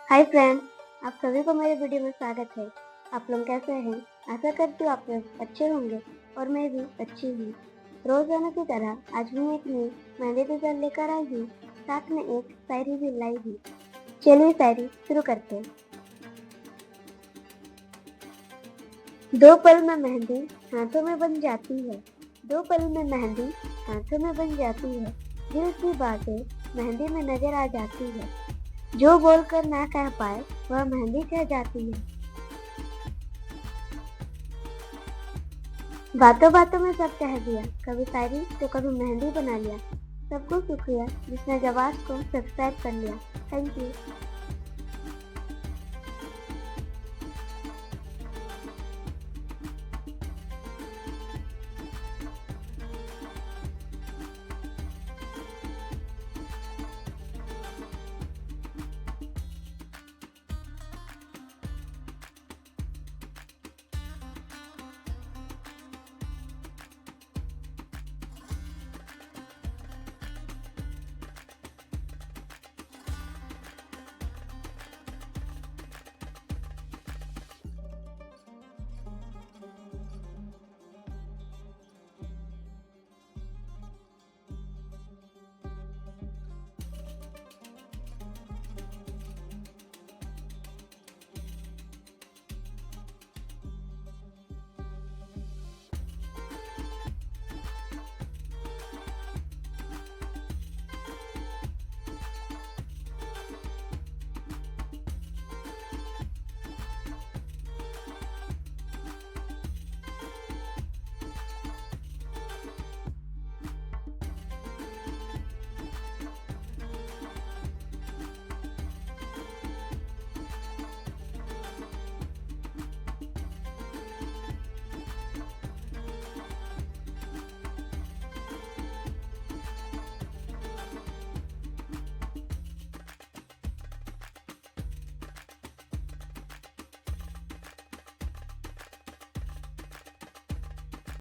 Hi friends, आप सभी को मेरे वीडियो में स्वागत है। आप लोग कैसे हैं? आशा करती हूँ आप लोग अच्छे होंगे और मैं भी अच्छी हूँ। रोजाना की तरह आज भी एक नई मेहंदी डिजाइन लेकर आई हूँ, साथ में एक शायरी भी लाई हूँ। चलिए शायरी शुरू करते हैं। दो पल में मेहंदी हाथों में बन जाती है, दो पल में मेहंदी हाथों में बन जाती है। दिल की बातें मेहंदी में नजर आ जाती है, जो बोलकर ना कह पाए वह मेहंदी कह जाती है। बातों बातों में सब कह दिया, कभी शायरी तो कभी मेहंदी बना लिया। सबको शुक्रिया जिसने जबात को सब्सक्राइब कर लिया। Thank you.